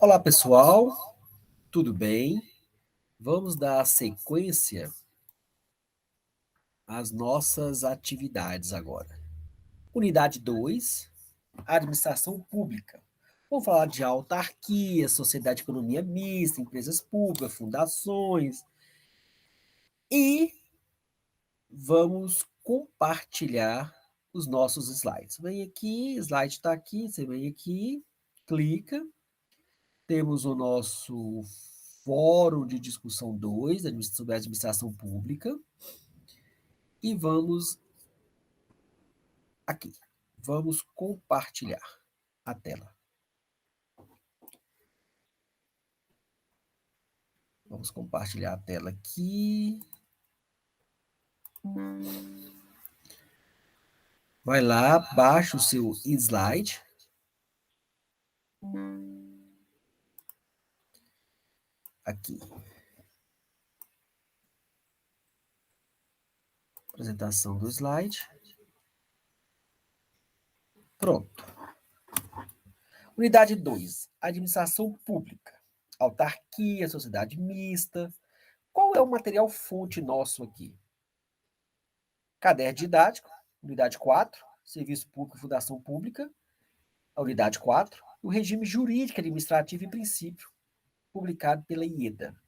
Olá, pessoal, tudo bem? Vamos dar sequência às nossas atividades agora. Unidade 2, Administração Pública. Vamos falar de autarquia, sociedade de economia mista, empresas públicas, fundações e vamos compartilhar os nossos slides. Vem aqui, slide está aqui, você vem aqui, clica. Temos o nosso Fórum de Discussão 2, sobre a Administração Pública, e vamos aqui. Vamos compartilhar a tela. Vamos compartilhar a tela aqui. Vai lá, baixa o seu slide. Aqui. Apresentação do slide. Pronto. Unidade 2, Administração Pública. Autarquia, sociedade mista. Qual é o material fonte nosso aqui? Caderno didático, unidade 4, Serviço Público e Fundação Pública, a unidade 4, o regime jurídico, administrativo e princípio, publicado pela IEDA.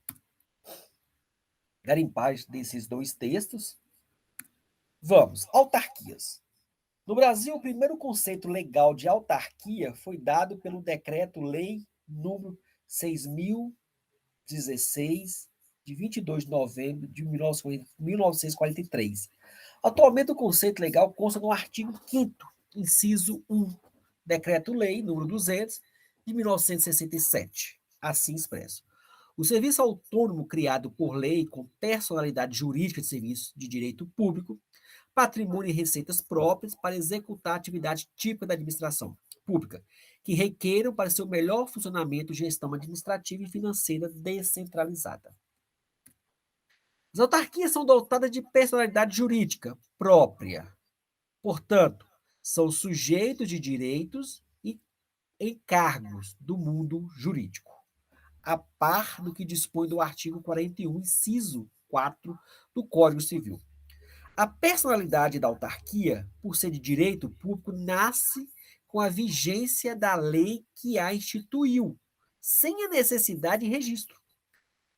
Garimpar desses dois textos. Vamos, autarquias. No Brasil, o primeiro conceito legal de autarquia foi dado pelo Decreto-Lei número 6.016, de 22 de novembro de 1943. Atualmente, o conceito legal consta no artigo 5º, inciso 1, Decreto-Lei número 200, de 1967, assim expresso. O serviço autônomo criado por lei com personalidade jurídica de serviço de direito público, patrimônio e receitas próprias para executar a atividade típica da administração pública, que requeram para seu melhor funcionamento gestão administrativa e financeira descentralizada. As autarquias são dotadas de personalidade jurídica própria. Portanto, são sujeitos de direitos e encargos do mundo jurídico, a par do que dispõe do artigo 41, inciso 4 do Código Civil. A personalidade da autarquia, por ser de direito público, nasce com a vigência da lei que a instituiu, sem a necessidade de registro.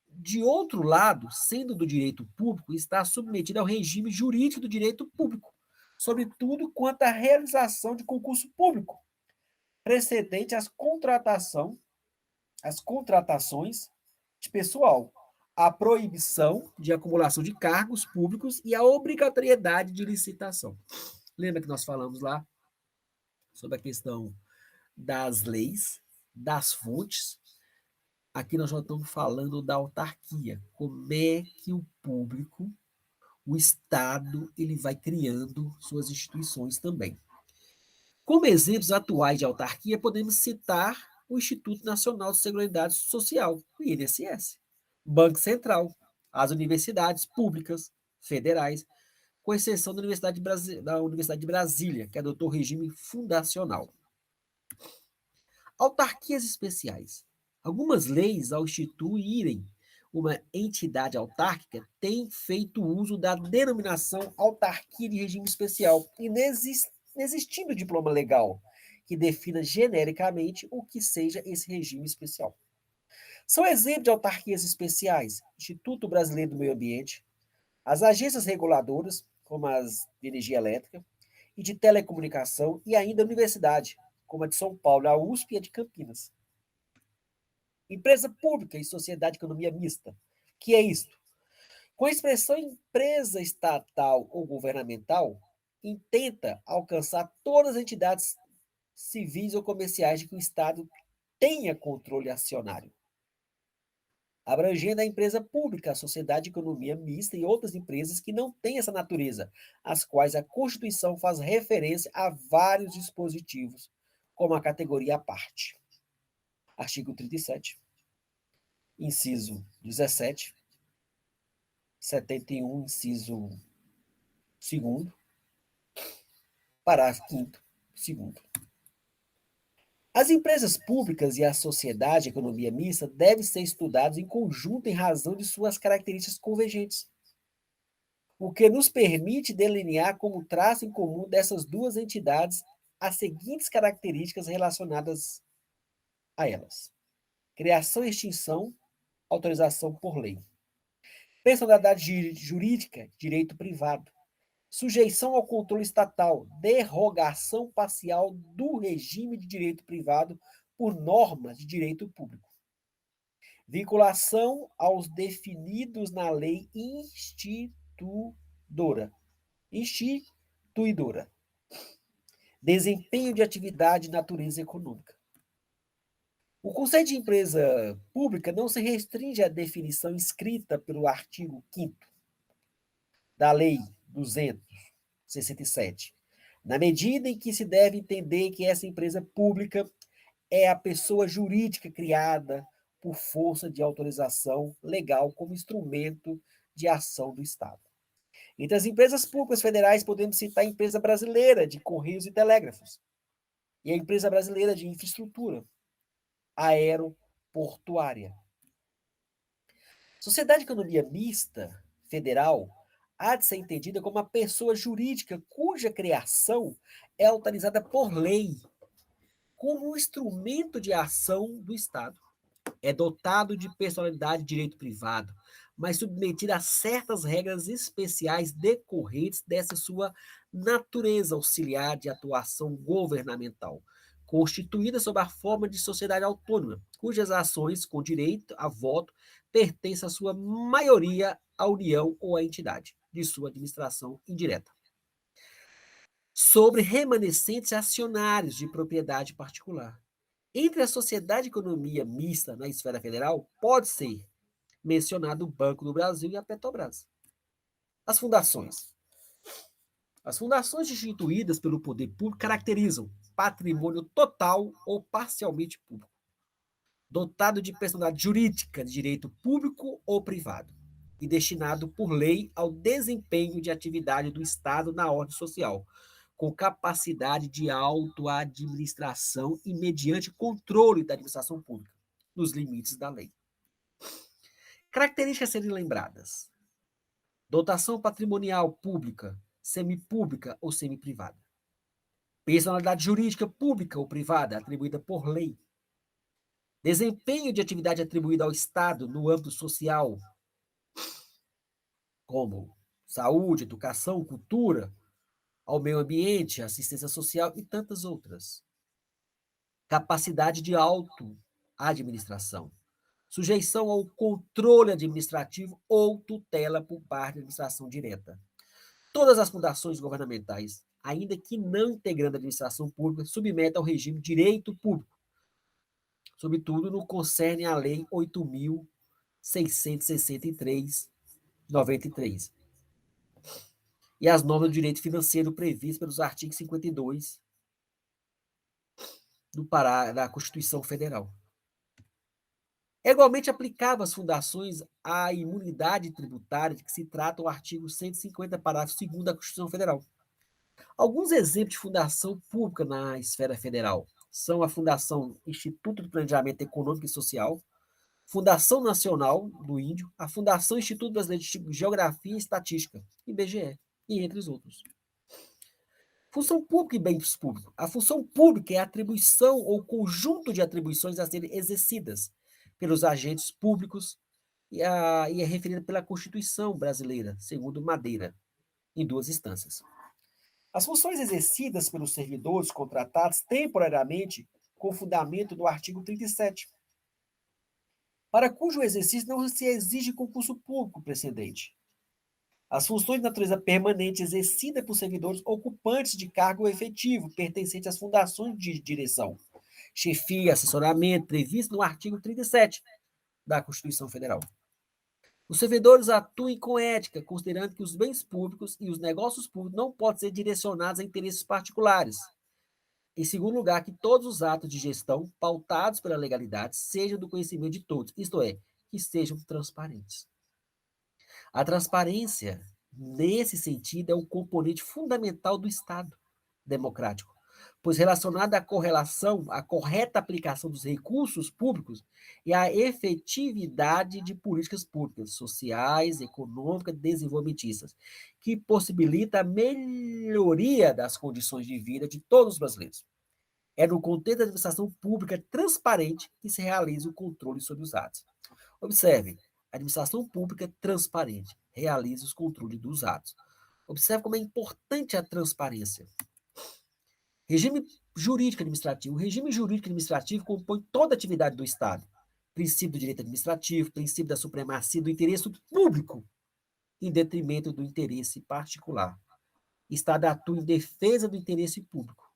De outro lado, sendo do direito público, está submetida ao regime jurídico do direito público, sobretudo quanto à realização de concurso público, precedente às contratações de pessoal, a proibição de acumulação de cargos públicos e a obrigatoriedade de licitação. Lembra que nós falamos lá sobre a questão das leis, das fontes? Aqui nós já estamos falando da autarquia. Como é que o público, o Estado, ele vai criando suas instituições também. Como exemplos atuais de autarquia, podemos citar o Instituto Nacional de Seguridade Social, o INSS, Banco Central, as universidades públicas, federais, com exceção da Universidade de Brasília, que adotou o regime fundacional. Autarquias especiais. Algumas leis, ao instituírem uma entidade autárquica, têm feito uso da denominação autarquia de regime especial, inexistindo diploma legal que defina genericamente o que seja esse regime especial. São exemplos de autarquias especiais: Instituto Brasileiro do Meio Ambiente, as agências reguladoras, como as de energia elétrica e de telecomunicação, e ainda a universidade, como a de São Paulo, a USP e a de Campinas. Empresa pública e sociedade de economia mista. Que é isto? Com a expressão empresa estatal ou governamental, intenta alcançar todas as entidades civis ou comerciais de que o Estado tenha controle acionário, abrangendo a empresa pública, a sociedade de economia mista e outras empresas que não têm essa natureza, às quais a Constituição faz referência a vários dispositivos, como a categoria à parte. Artigo 37, inciso 17, 71, inciso 2º, parágrafo 5º, 2º. As empresas públicas e a sociedade, a economia mista, devem ser estudados em conjunto em razão de suas características convergentes, o que nos permite delinear como traço em comum dessas duas entidades as seguintes características relacionadas a elas: criação e extinção, autorização por lei; personalidade jurídica, direito privado; sujeição ao controle estatal, derrogação parcial do regime de direito privado por normas de direito público; vinculação aos definidos na lei instituidora; desempenho de atividade de natureza econômica. O conceito de empresa pública não se restringe à definição escrita pelo artigo 5º da Lei 267, na medida em que se deve entender que essa empresa pública é a pessoa jurídica criada por força de autorização legal como instrumento de ação do Estado. Entre as empresas públicas federais, podemos citar a Empresa Brasileira de Correios e Telégrafos e a Empresa Brasileira de Infraestrutura Aeroportuária. Sociedade de Economia Mista Federal há de ser entendida como uma pessoa jurídica cuja criação é autorizada por lei, como um instrumento de ação do Estado. É dotado de personalidade e direito privado, mas submetido a certas regras especiais decorrentes dessa sua natureza auxiliar de atuação governamental, constituída sob a forma de sociedade autônoma, cujas ações com direito a voto pertencem à sua maioria à União ou à entidade de sua administração indireta, sobre remanescentes acionários de propriedade particular. Entre a sociedade de economia mista na esfera federal, pode ser mencionado o Banco do Brasil e a Petrobras. As fundações. As fundações instituídas pelo poder público caracterizam patrimônio total ou parcialmente público, dotado de personalidade jurídica de direito público ou privado, e destinado por lei ao desempenho de atividade do Estado na ordem social, com capacidade de autoadministração e mediante controle da administração pública, nos limites da lei. Características a serem lembradas: dotação patrimonial pública, semipública ou semiprivada; personalidade jurídica pública ou privada atribuída por lei; desempenho de atividade atribuída ao Estado no âmbito social, como saúde, educação, cultura, ao meio ambiente, assistência social e tantas outras; capacidade de auto-administração; sujeição ao controle administrativo ou tutela por parte da administração direta. Todas as fundações governamentais, ainda que não integrando a administração pública, submetem ao regime de direito público, sobretudo no que concerne à Lei 8.663, 93, e as normas do direito financeiro previstas pelos artigos 52 da Constituição Federal. É igualmente aplicável às fundações a imunidade tributária de que se trata o artigo 150, parágrafo 2º da Constituição Federal. Alguns exemplos de fundação pública na esfera federal são a Fundação Instituto de Planejamento Econômico e Social, Fundação Nacional do Índio, a Fundação Instituto Brasileiro de Geografia e Estatística, IBGE, e entre os outros. Função pública e bens públicos. A função pública é a atribuição ou conjunto de atribuições a serem exercidas pelos agentes públicos e é referida pela Constituição brasileira, segundo Madeira, em 2 instâncias. As funções exercidas pelos servidores contratados temporariamente com fundamento no artigo 37, para cujo exercício não se exige concurso público precedente. As funções de natureza permanente exercidas por servidores ocupantes de cargo efetivo pertencente às fundações de direção, chefia, assessoramento, previsto no artigo 37 da Constituição Federal. Os servidores atuem com ética, considerando que os bens públicos e os negócios públicos não podem ser direcionados a interesses particulares. Em segundo lugar, que todos os atos de gestão pautados pela legalidade sejam do conhecimento de todos, isto é, que sejam transparentes. A transparência, nesse sentido, é um componente fundamental do Estado democrático, pois relacionada à correlação, à correta aplicação dos recursos públicos e à efetividade de políticas públicas, sociais, econômicas, desenvolvimentistas, que possibilita a melhoria das condições de vida de todos os brasileiros. É no contexto da administração pública transparente que se realiza o controle sobre os atos. Observe, a administração pública transparente realiza os controles dos atos. Observe como é importante a transparência. Regime jurídico administrativo. O regime jurídico administrativo compõe toda a atividade do Estado. Princípio do direito administrativo, princípio da supremacia do interesse público, em detrimento do interesse particular. O Estado atua em defesa do interesse público.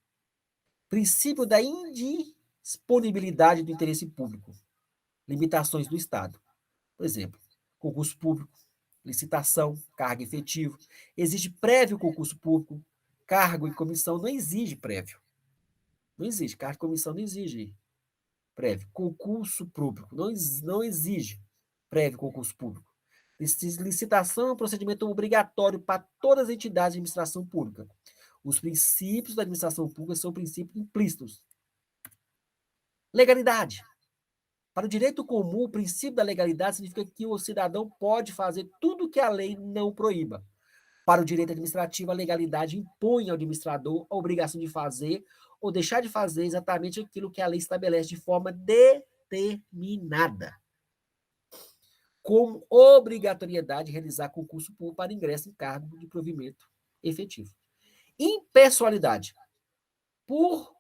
Princípio da indisponibilidade do interesse público. Limitações do Estado. Por exemplo, concurso público, licitação, cargo efetivo. Exige prévio concurso público. Cargo e comissão não exige prévio. Não exige. Cargo e comissão não exige prévio. Concurso público não exige prévio concurso público. Licitação é um procedimento obrigatório para todas as entidades de administração pública. Os princípios da administração pública são princípios implícitos. Legalidade. Para o direito comum, o princípio da legalidade significa que o cidadão pode fazer tudo o que a lei não proíba. Para o direito administrativo, a legalidade impõe ao administrador a obrigação de fazer ou deixar de fazer exatamente aquilo que a lei estabelece de forma determinada, como obrigatoriedade de realizar concurso público para ingresso em cargo de provimento efetivo. Impessoalidade. Por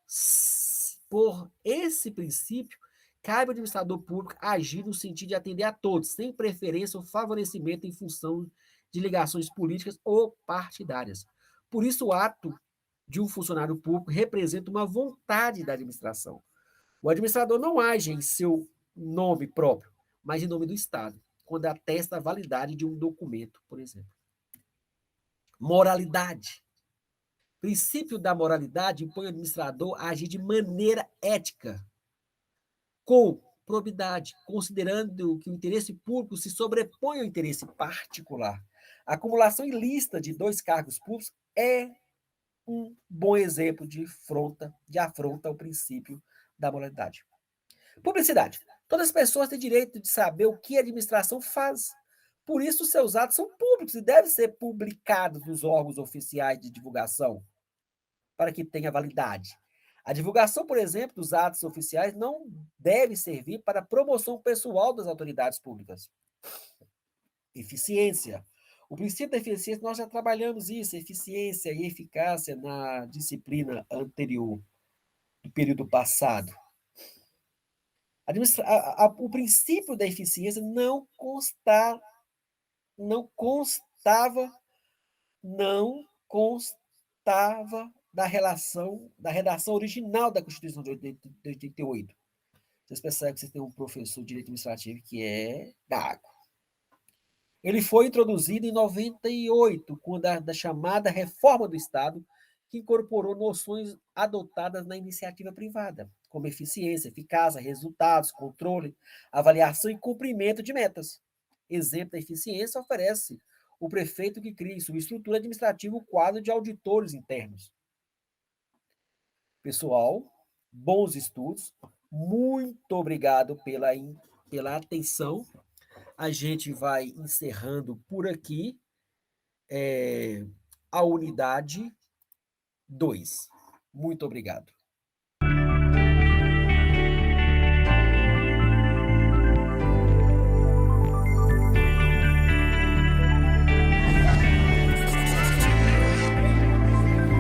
esse princípio, cabe ao administrador público agir no sentido de atender a todos, sem preferência ou favorecimento em função de ligações políticas ou partidárias. Por isso, o ato de um funcionário público representa uma vontade da administração. O administrador não age em seu nome próprio, mas em nome do Estado, quando atesta a validade de um documento, por exemplo. Moralidade. O princípio da moralidade impõe ao administrador a agir de maneira ética, com probidade, considerando que o interesse público se sobrepõe ao interesse particular. A acumulação ilícita de dois cargos públicos é um bom exemplo de afronta ao princípio da moralidade. Publicidade. Todas as pessoas têm direito de saber o que a administração faz. Por isso, seus atos são públicos e devem ser publicados nos órgãos oficiais de divulgação, para que tenha validade. A divulgação, por exemplo, dos atos oficiais não deve servir para a promoção pessoal das autoridades públicas. Eficiência. O princípio da eficiência, nós já trabalhamos isso, eficiência e eficácia na disciplina anterior, do período passado. O princípio da eficiência não constava da redação original da Constituição de 88. Vocês percebem que você tem um professor de direito administrativo que é gago. Ele foi introduzido em 98, com da chamada reforma do Estado, que incorporou noções adotadas na iniciativa privada, como eficiência, eficácia, resultados, controle, avaliação e cumprimento de metas. Exemplo da eficiência oferece o prefeito que cria em sua estrutura administrativa o quadro de auditores internos. Pessoal, bons estudos. Muito obrigado pela atenção. A gente vai encerrando por aqui a unidade 2. Muito obrigado.